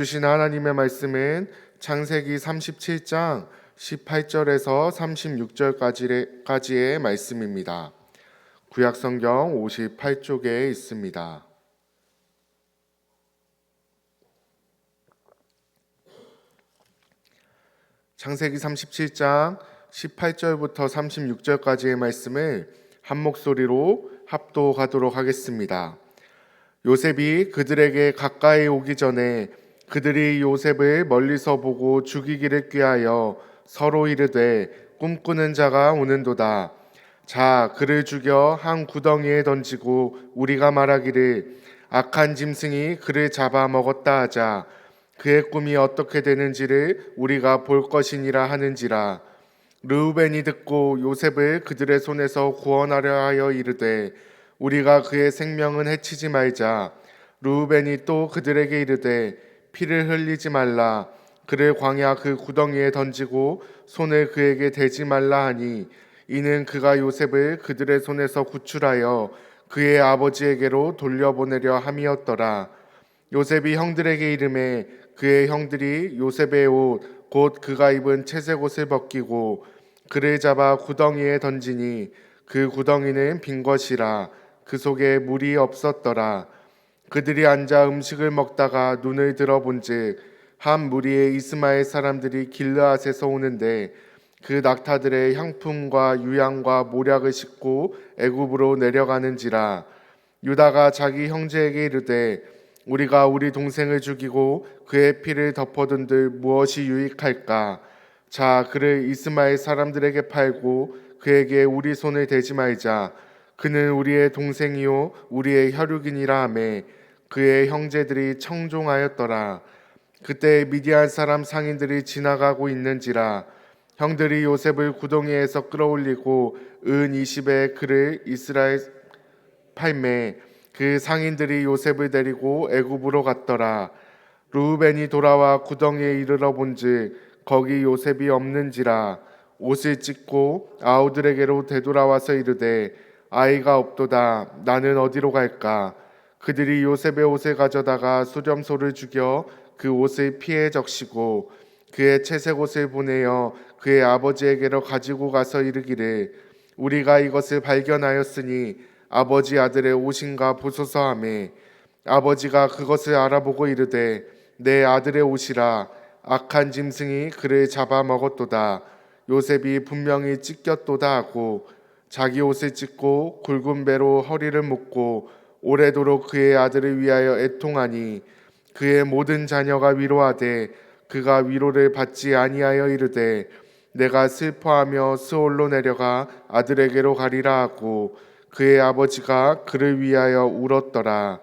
주신 하나님의 말씀은 창세기 37장 18절에서 36절까지의 말씀입니다. 구약성경 58쪽에 있습니다. 창세기 37장 18절부터 36절까지의 말씀을 한 목소리로 합독하도록 하겠습니다. 요셉이 그들에게 가까이 오기 전에 그들이 요셉을 멀리서 보고 죽이기를 꾀하여 서로 이르되 꿈꾸는 자가 오는도다. 자, 그를 죽여 한 구덩이에 던지고 우리가 말하기를 악한 짐승이 그를 잡아 먹었다 하자. 그의 꿈이 어떻게 되는지를 우리가 볼 것이니라 하는지라. 르우벤이 듣고 요셉을 그들의 손에서 구원하려 하여 이르되 우리가 그의 생명은 해치지 말자. 르우벤이 또 그들에게 이르되 피를 흘리지 말라. 그를 광야 그 구덩이에 던지고 손을 그에게 대지 말라 하니 이는 그가 요셉을 그들의 손에서 구출하여 그의 아버지에게로 돌려보내려 함이었더라. 요셉이 형들에게 이르매 그의 형들이 요셉의 옷 곧 그가 입은 채색 옷을 벗기고 그를 잡아 구덩이에 던지니 그 구덩이는 빈 것이라. 그 속에 물이 없었더라. 그들이 앉아 음식을 먹다가 눈을 들어본즉 한 무리의 이스마엘 사람들이 길르앗에서 오는데 그 낙타들의 향품과 유향과 모략을 싣고 애굽으로 내려가는지라. 유다가 자기 형제에게 이르되 우리가 우리 동생을 죽이고 그의 피를 덮어둔들 무엇이 유익할까? 자, 그를 이스마엘 사람들에게 팔고 그에게 우리 손을 대지 말자. 그는 우리의 동생이요 우리의 혈육이니라 하매 그의 형제들이 청종하였더라. 그때 미디안 사람 상인들이 지나가고 있는지라. 형들이 요셉을 구덩이에서 끌어올리고 은 20에 그를 이스라엘 팔매 그 상인들이 요셉을 데리고 애굽으로 갔더라. 르우벤이 돌아와 구덩이에 이르러 본즉 거기 요셉이 없는지라. 옷을 찢고 아우들에게로 되돌아와서 이르되 아이가 없도다. 나는 어디로 갈까? 그들이 요셉의 옷을 가져다가 수렴소를 죽여 그 옷을 피에 적시고 그의 채색 옷을 보내어 그의 아버지에게로 가지고 가서 이르기를 우리가 이것을 발견하였으니 아버지 아들의 옷인가 보소서 하매 아버지가 그것을 알아보고 이르되 내 아들의 옷이라. 악한 짐승이 그를 잡아 먹었도다. 요셉이 분명히 찢겼도다 하고 자기 옷을 찢고 굵은 배로 허리를 묶고 오래도록 그의 아들을 위하여 애통하니 그의 모든 자녀가 위로하되 그가 위로를 받지 아니하여 이르되 내가 슬퍼하며 스올로 내려가 아들에게로 가리라 하고 그의 아버지가 그를 위하여 울었더라.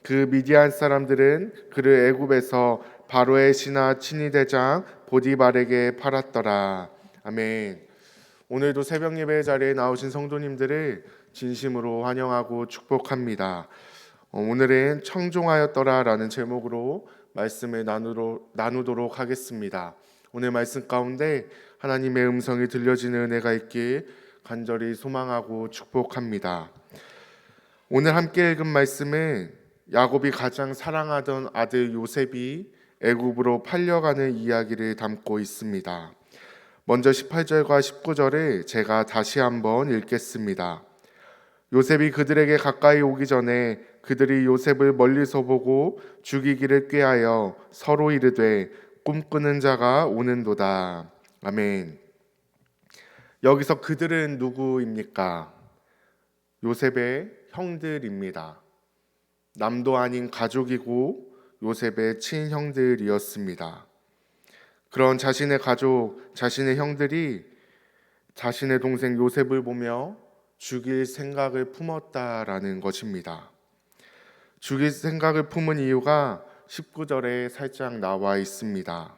그 미디안 사람들은 그를 애굽에서 바로의 신하 친위대장 보디발에게 팔았더라. 아멘. 오늘도 새벽 예배 자리에 나오신 성도님들을 진심으로 환영하고 축복합니다. 오늘은 청종하였더라라는 제목으로 말씀을 나누도록 하겠습니다. 오늘 말씀 가운데 하나님의 음성이 들려지는 은혜가 있길 간절히 소망하고 축복합니다. 오늘 함께 읽은 말씀은 야곱이 가장 사랑하던 아들 요셉이 애굽으로 팔려가는 이야기를 담고 있습니다. 먼저 18절과 19절을 제가 다시 한번 읽겠습니다. 요셉이 그들에게 가까이 오기 전에 그들이 요셉을 멀리서 보고 죽이기를 꾀하여 서로 이르되 꿈꾸는 자가 오는도다. 아멘. 여기서 그들은 누구입니까? 요셉의 형들입니다. 남도 아닌 가족이고 요셉의 친형들이었습니다. 그런 자신의 가족, 자신의 형들이 자신의 동생 요셉을 보며 죽일 생각을 품었다라는 것입니다. 죽일 생각을 품은 이유가 19절에 살짝 나와 있습니다.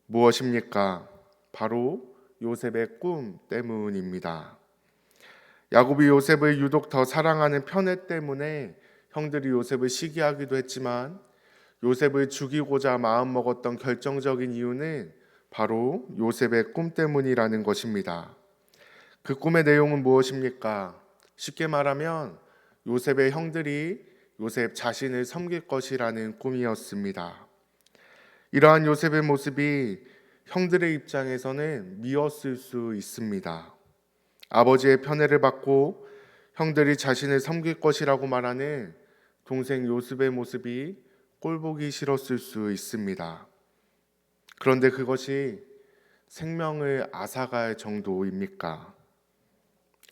무엇입니까? 바로 요셉의 꿈 때문입니다. 야곱이 요셉을 유독 더 사랑하는 편애 때문에 형들이 요셉을 시기하기도 했지만 요셉을 죽이고자 마음먹었던 결정적인 이유는 바로 요셉의 꿈 때문이라는 것입니다. 그 꿈의 내용은 무엇입니까? 쉽게 말하면 요셉의 형들이 요셉 자신을 섬길 것이라는 꿈이었습니다. 이러한 요셉의 모습이 형들의 입장에서는 미웠을 수 있습니다. 아버지의 편애를 받고 형들이 자신을 섬길 것이라고 말하는 동생 요셉의 모습이 꼴보기 싫었을 수 있습니다. 그런데 그것이 생명을 앗아갈 정도입니까?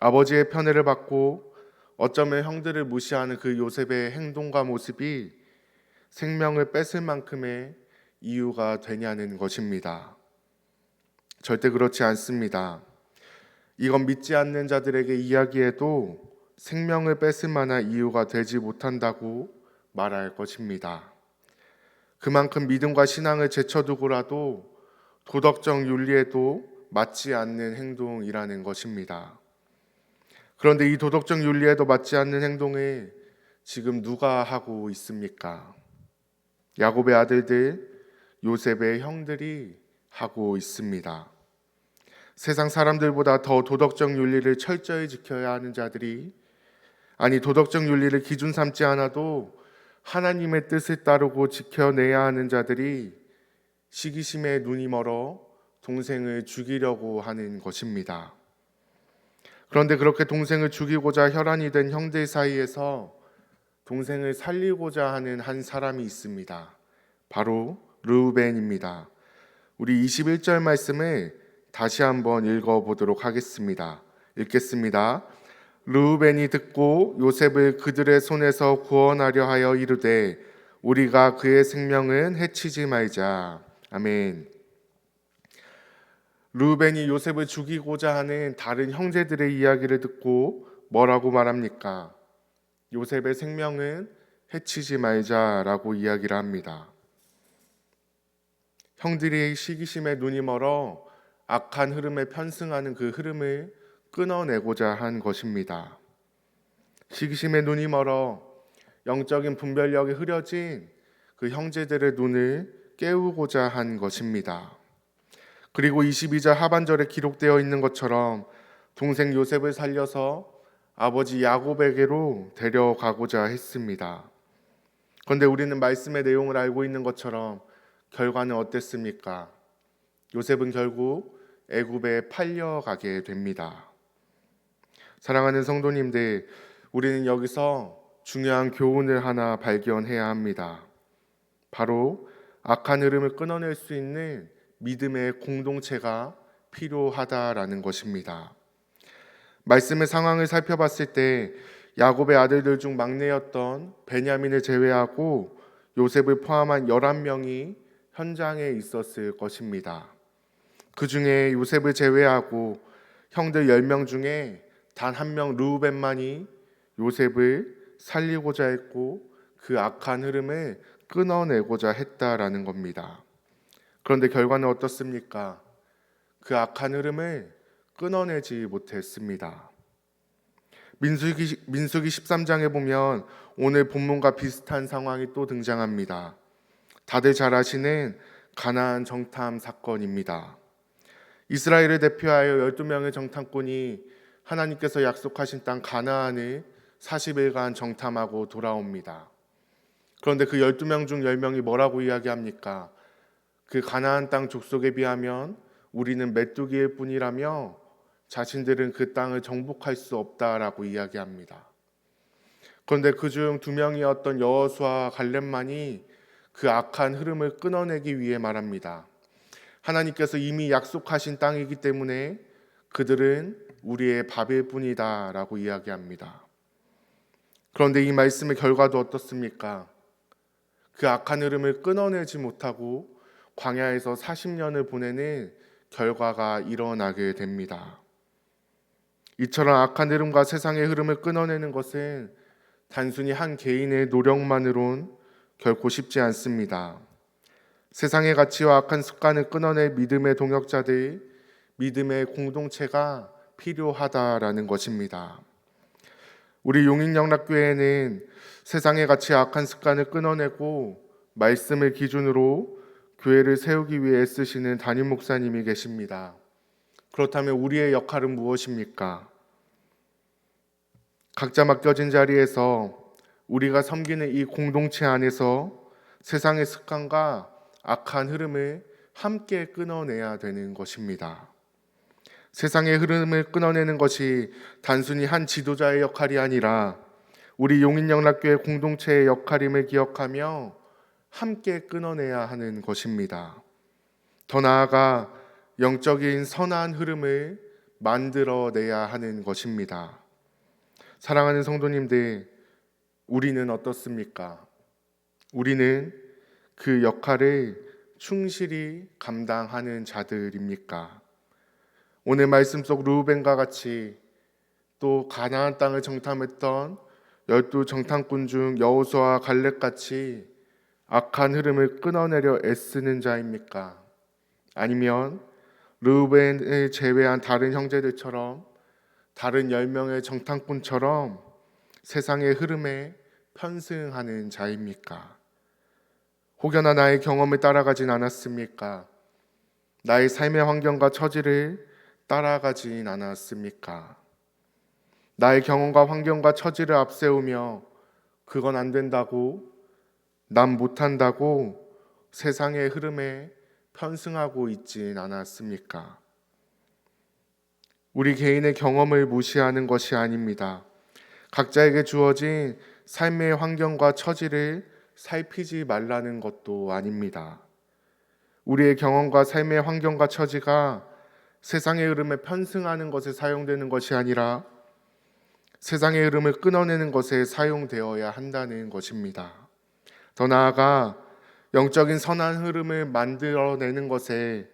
아버지의 편애를 받고 어쩌면 형들을 무시하는 그 요셉의 행동과 모습이 생명을 뺏을 만큼의 이유가 되냐는 것입니다. 절대 그렇지 않습니다. 이건 믿지 않는 자들에게 이야기해도 생명을 뺏을 만한 이유가 되지 못한다고 말할 것입니다. 그만큼 믿음과 신앙을 제쳐두고라도 도덕적 윤리에도 맞지 않는 행동이라는 것입니다. 그런데 이 도덕적 윤리에도 맞지 않는 행동을 지금 누가 하고 있습니까? 야곱의 아들들, 요셉의 형들이 하고 있습니다. 세상 사람들보다 더 도덕적 윤리를 철저히 지켜야 하는 자들이, 아니 도덕적 윤리를 기준 삼지 않아도 하나님의 뜻을 따르고 지켜내야 하는 자들이 시기심에 눈이 멀어 동생을 죽이려고 하는 것입니다. 그런데 그렇게 동생을 죽이고자 혈안이 된 형들 사이에서 동생을 살리고자 하는 한 사람이 있습니다. 바로 르우벤입니다. 우리 21절 말씀을 다시 한번 읽어보도록 하겠습니다. 읽겠습니다. 르우벤이 듣고 요셉을 그들의 손에서 구원하려 하여 이르되 우리가 그의 생명은 해치지 말자. 아멘. 르우벤이 요셉을 죽이고자 하는 다른 형제들의 이야기를 듣고 뭐라고 말합니까? 요셉의 생명은 해치지 말자라고 이야기를 합니다. 형들이 시기심에 눈이 멀어 악한 흐름에 편승하는 그 흐름을 끊어내고자 한 것입니다. 시기심에 눈이 멀어 영적인 분별력이 흐려진 그 형제들의 눈을 깨우고자 한 것입니다. 그리고 22절 하반절에 기록되어 있는 것처럼 동생 요셉을 살려서 아버지 야곱에게로 데려가고자 했습니다. 그런데 우리는 말씀의 내용을 알고 있는 것처럼 결과는 어땠습니까? 요셉은 결국 애굽에 팔려가게 됩니다. 사랑하는 성도님들, 우리는 여기서 중요한 교훈을 하나 발견해야 합니다. 바로 악한 흐름을 끊어낼 수 있는 믿음의 공동체가 필요하다라는 것입니다. 말씀의 상황을 살펴봤을 때 야곱의 아들들 중 막내였던 베냐민을 제외하고 요셉을 포함한 11명이 현장에 있었을 것입니다. 그 중에 요셉을 제외하고 형들 10명 중에 단 한 명 르우벤만이 요셉을 살리고자 했고 그 악한 흐름을 끊어내고자 했다라는 겁니다. 그런데 결과는 어떻습니까? 그 악한 흐름을 끊어내지 못했습니다. 민수기 13장에 보면 오늘 본문과 비슷한 상황이 또 등장합니다. 다들 잘 아시는 가나안 정탐 사건입니다. 이스라엘을 대표하여 12명의 정탐꾼이 하나님께서 약속하신 땅 가나안을 40일간 정탐하고 돌아옵니다. 그런데 그 12명 중 10명이 뭐라고 이야기합니까? 그 가나안 땅 족속에 비하면 우리는 메뚜기일 뿐이라며 자신들은 그 땅을 정복할 수 없다라고 이야기합니다. 그런데 그중 2명이었던 여호수아와 갈렙만이 그 악한 흐름을 끊어내기 위해 말합니다. 하나님께서 이미 약속하신 땅이기 때문에 그들은 우리의 밥일 뿐이다 라고 이야기합니다. 그런데 이 말씀의 결과도 어떻습니까? 그 악한 흐름을 끊어내지 못하고 광야에서 40년을 보내는 결과가 일어나게 됩니다. 이처럼 악한 흐름과 세상의 흐름을 끊어내는 것은 단순히 한 개인의 노력만으론 결코 쉽지 않습니다. 세상의 가치와 악한 습관을 끊어낼 믿음의 동역자들, 믿음의 공동체가 필요하다라는 것입니다. 우리 용인영락교회는 세상의 가치와 악한 습관을 끊어내고 말씀을 기준으로 교회를 세우기 위해 애쓰시는 담임 목사님이 계십니다. 그렇다면 우리의 역할은 무엇입니까? 각자 맡겨진 자리에서 우리가 섬기는 이 공동체 안에서 세상의 습관과 악한 흐름을 함께 끊어내야 되는 것입니다. 세상의 흐름을 끊어내는 것이 단순히 한 지도자의 역할이 아니라 우리 용인영락교회 공동체의 역할임을 기억하며 함께 끊어내야 하는 것입니다. 더 나아가 영적인 선한 흐름을 만들어내야 하는 것입니다. 사랑하는 성도님들, 우리는 어떻습니까? 우리는 그 역할을 충실히 감당하는 자들입니까? 오늘 말씀 속 르우벤과 같이 또 가나안 땅을 정탐했던 12 정탐꾼 중 여호수아와 갈렙같이 악한 흐름을 끊어내려 애쓰는 자입니까? 아니면 르우벤을 제외한 다른 형제들처럼 다른 10명의 정탐꾼처럼 세상의 흐름에 편승하는 자입니까? 혹여나 나의 경험을 따라가진 않았습니까? 나의 삶의 환경과 처지를 따라가진 않았습니까? 나의 경험과 환경과 처지를 앞세우며 그건 안 된다고, 난 못한다고 세상의 흐름에 편승하고 있진 않았습니까? 우리 개인의 경험을 무시하는 것이 아닙니다. 각자에게 주어진 삶의 환경과 처지를 살피지 말라는 것도 아닙니다. 우리의 경험과 삶의 환경과 처지가 세상의 흐름에 편승하는 것에 사용되는 것이 아니라 세상의 흐름을 끊어내는 것에 사용되어야 한다는 것입니다. 더 나아가 영적인 선한 흐름을 만들어내는 것에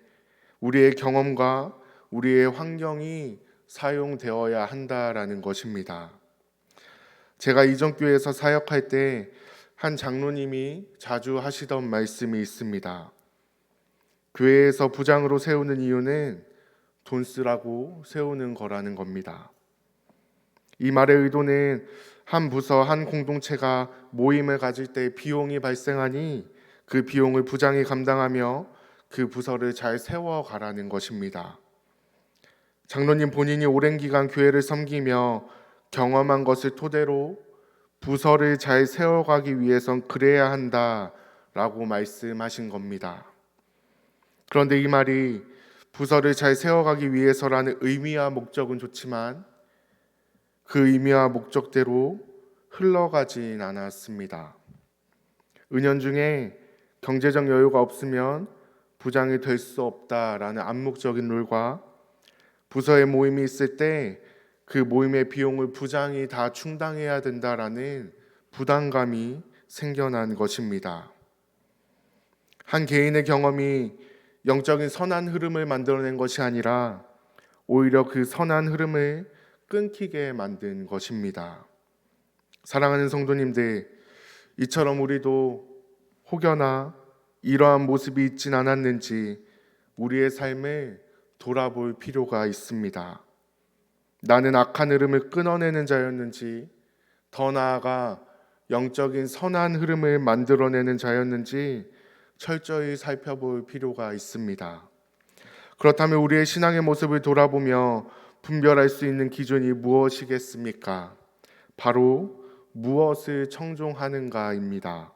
우리의 경험과 우리의 환경이 사용되어야 한다라는 것입니다. 제가 이전 교회에서 사역할 때 한 장로님이 자주 하시던 말씀이 있습니다. 교회에서 부장으로 세우는 이유는 돈 쓰라고 세우는 거라는 겁니다. 이 말의 의도는 한 부서, 한 공동체가 모임을 가질 때 비용이 발생하니 그 비용을 부장이 감당하며 그 부서를 잘 세워가라는 것입니다. 장로님 본인이 오랜 기간 교회를 섬기며 경험한 것을 토대로 부서를 잘 세워가기 위해선 그래야 한다라고 말씀하신 겁니다. 그런데 이 말이 부서를 잘 세워가기 위해서라는 의미와 목적은 좋지만 그 의미와 목적대로 흘러가진 않았습니다. 은연중에 경제적 여유가 없으면 부장이 될 수 없다라는 암묵적인 룰과 부서의 모임이 있을 때 그 모임의 비용을 부장이 다 충당해야 된다라는 부담감이 생겨난 것입니다. 한 개인의 경험이 영적인 선한 흐름을 만들어낸 것이 아니라 오히려 그 선한 흐름을 끊기게 만든 것입니다. 사랑하는 성도님들, 이처럼 우리도 혹여나 이러한 모습이 있진 않았는지 우리의 삶을 돌아볼 필요가 있습니다. 나는 악한 흐름을 끊어내는 자였는지, 더 나아가 영적인 선한 흐름을 만들어내는 자였는지 철저히 살펴볼 필요가 있습니다. 그렇다면 우리의 신앙의 모습을 돌아보며 분별할 수 있는 기준이 무엇이겠습니까? 바로 무엇을 청종하는가입니다.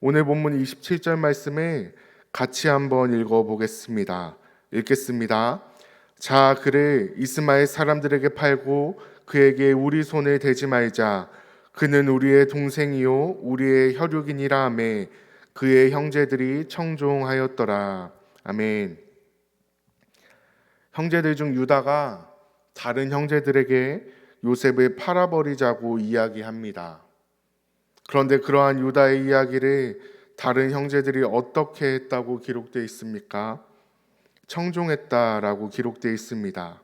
오늘 본문 27절 말씀을 같이 한번 읽어보겠습니다. 읽겠습니다. 자, 그를 이스마엘 사람들에게 팔고 그에게 우리 손을 대지 말자. 그는 우리의 동생이요 우리의 혈육이니라 하매 그의 형제들이 청종하였더라. 아멘. 형제들 중 유다가 다른 형제들에게 요셉을 팔아버리자고 이야기합니다. 그런데 그러한 유다의 이야기를 다른 형제들이 어떻게 했다고 기록되어 있습니까? 청종했다라고 기록되어 있습니다.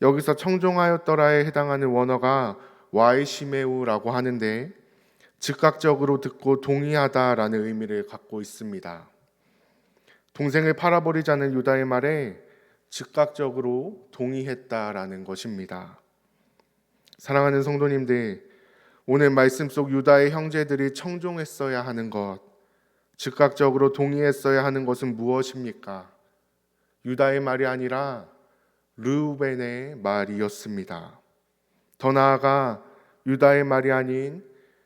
여기서 청종하였더라에 해당하는 원어가 와이시메우라고 하는데 즉각적으로 듣고 동의하다라는 의미를 갖고 있습니다. 동생을 팔아버리자는 유다의 말에 즉각적으로 동의했다라는 것입니다. 사랑하는 성도님들, 오늘 말씀 속 유다의 형제들이 청종했어야 하는 것, 즉각적으로 동의했어야 하는 것은 무엇입니까? 유다의 말이 아니라 르우벤의 말이었습니다. 더 나아가 유다의 말이 아닌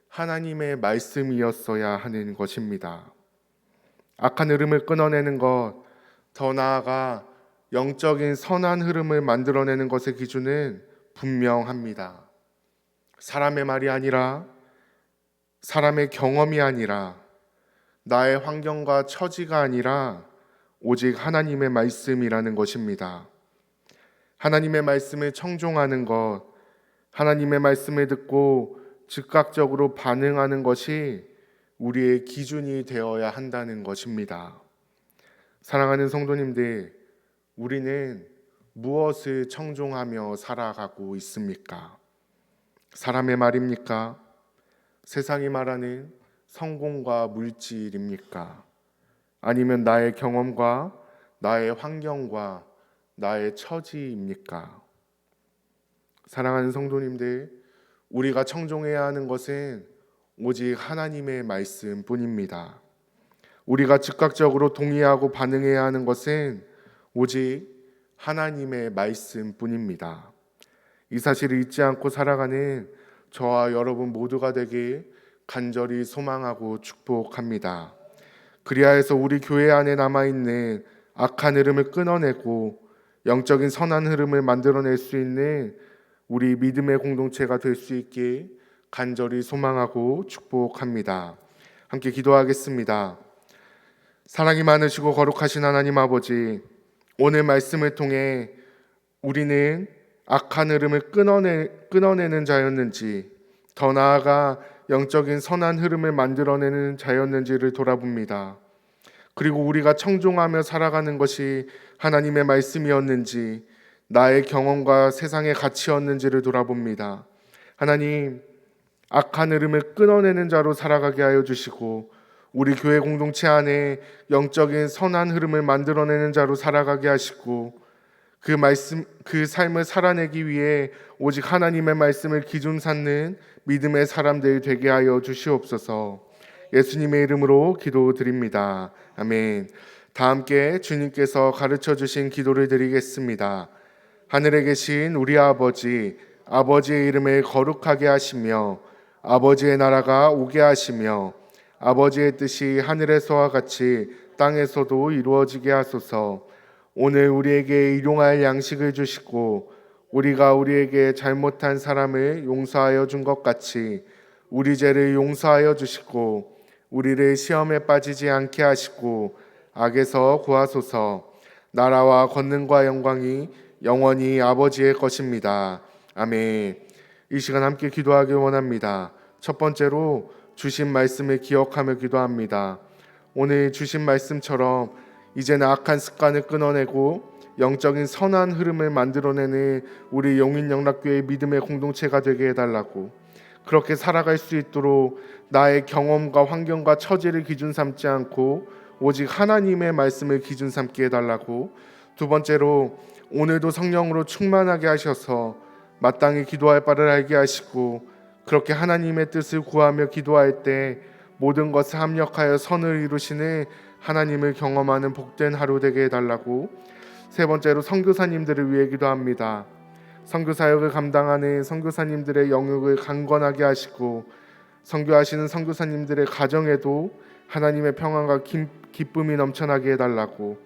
하나님의 말씀이었어야 하는 것입니다. 악한 흐름을 끊어내는 것, 더 나아가 영적인 선한 흐름을 만들어내는 것의 기준은 분명합니다. 사람의 말이 아니라, 사람의 경험이 아니라, 나의 환경과 처지가 아니라 오직 하나님의 말씀이라는 것입니다. 하나님의 말씀을 청종하는 것, 하나님의 말씀을 듣고 즉각적으로 반응하는 것이 우리의 기준이 되어야 한다는 것입니다. 사랑하는 성도님들, 우리는 무엇을 청종하며 살아가고 있습니까? 사람의 말입니까? 세상이 말하는 성공과 물질입니까? 아니면 나의 경험과 나의 환경과 나의 처지입니까? 사랑하는 성도님들, 우리가 청종해야 하는 것은 오직 하나님의 말씀뿐입니다. 우리가 즉각적으로 동의하고 반응해야 하는 것은 오직 하나님의 말씀뿐입니다. 이 사실을 잊지 않고 살아가는 저와 여러분 모두가 되길 간절히 소망하고 축복합니다. 그리하여서 우리 교회 안에 남아있는 악한 흐름을 끊어내고 영적인 선한 흐름을 만들어낼 수 있는 우리 믿음의 공동체가 될 수 있길 간절히 소망하고 축복합니다. 함께 기도하겠습니다. 사랑이 많으시고 거룩하신 하나님 아버지, 오늘 말씀을 통해 우리는 악한 흐름을 끊어내는 자였는지, 더 나아가 영적인 선한 흐름을 만들어내는 자였는지를 돌아봅니다. 그리고 우리가 청종하며 살아가는 것이 하나님의 말씀이었는지, 나의 경험과 세상의 가치였는지를 돌아봅니다. 하나님, 악한 흐름을 끊어내는 자로 살아가게 하여 주시고 우리 교회 공동체 안에 영적인 선한 흐름을 만들어내는 자로 살아가게 하시고 그 삶을 살아내기 위해 오직 하나님의 말씀을 기준 삼는 믿음의 사람들 되게 하여 주시옵소서. 예수님의 이름으로 기도드립니다. 아멘. 다 함께 주님께서 가르쳐 주신 기도를 드리겠습니다. 하늘에 계신 우리 아버지, 아버지의 이름을 거룩하게 하시며 아버지의 나라가 오게 하시며 아버지의 뜻이 하늘에서와 같이 땅에서도 이루어지게 하소서. 오늘 우리에게 일용할 양식을 주시고 우리가 우리에게 잘못한 사람을 용서하여 준 것 같이 우리 죄를 용서하여 주시고 우리를 시험에 빠지지 않게 하시고 악에서 구하소서. 나라와 권능과 영광이 영원히 아버지의 것입니다. 아멘. 이 시간 함께 기도하길 원합니다. 첫 번째로 주신 말씀을 기억하며 기도합니다. 오늘 주신 말씀처럼 이제는 악한 습관을 끊어내고 영적인 선한 흐름을 만들어내는 우리 용인영락교회 믿음의 공동체가 되게 해달라고, 그렇게 살아갈 수 있도록 나의 경험과 환경과 처지를 기준 삼지 않고 오직 하나님의 말씀을 기준 삼게 해달라고, 두 번째로 오늘도 성령으로 충만하게 하셔서 마땅히 기도할 바를 알게 하시고 그렇게 하나님의 뜻을 구하며 기도할 때 모든 것을 합력하여 선을 이루시는 하나님을 경험하는 복된 하루 되게 해달라고, 세 번째로 선교사님들을 위해 기도합니다. 선교사역을 감당하는 선교사님들의 영역을 강건하게 하시고 선교하시는 선교사님들의 가정에도 하나님의 평안과 기쁨이 넘쳐나게 해달라고,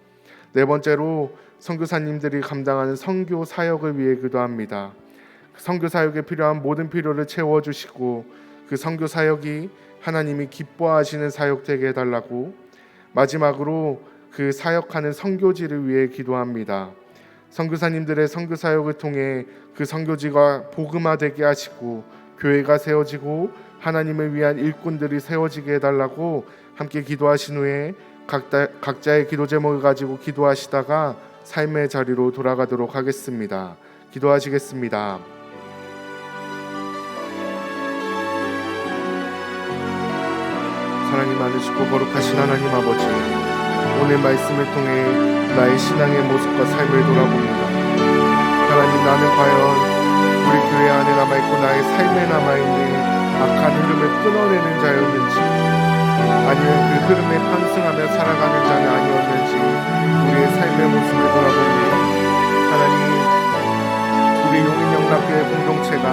네 번째로 선교사님들이 감당하는 선교 사역을 위해 기도합니다. 선교 사역에 필요한 모든 필요를 채워주시고 그 선교 사역이 하나님이 기뻐하시는 사역 되게 해달라고, 마지막으로 그 사역하는 선교지를 위해 기도합니다. 선교사님들의 선교 사역을 통해 그 선교지가 복음화되게 하시고 교회가 세워지고 하나님을 위한 일꾼들이 세워지게 해달라고 함께 기도하신 후에 각자의 기도 제목을 가지고 기도하시다가 삶의 자리로 돌아가도록 하겠습니다. 기도하시겠습니다. 사랑이 많으시고 거룩하신 하나님 아버지, 오늘 말씀을 통해 나의 신앙의 모습과 삶을 돌아봅니다. 하나님, 나는 과연 우리 교회 안에 남아있고 나의 삶에 남아있는 악한 흐름을 끊어내는 자였는지, 아니면 그 흐름에 편승하며 살아가는 자는 아니었는지 우리의 삶의 모습을 돌아봅니다. 하나님, 우리 용인영락교회 공동체가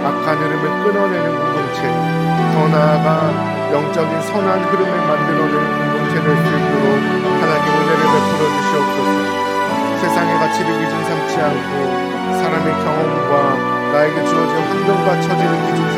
악한 흐름을 끊어내는 공동체, 더 나아가 영적인 선한 흐름을 만들어내는 공동체 될 수 있도록 하나님 은혜를 베풀어 주시옵소서. 세상의 가치를 기준 삼지 않고 사람의 경험과 나에게 주어진 환경과 처지를 기준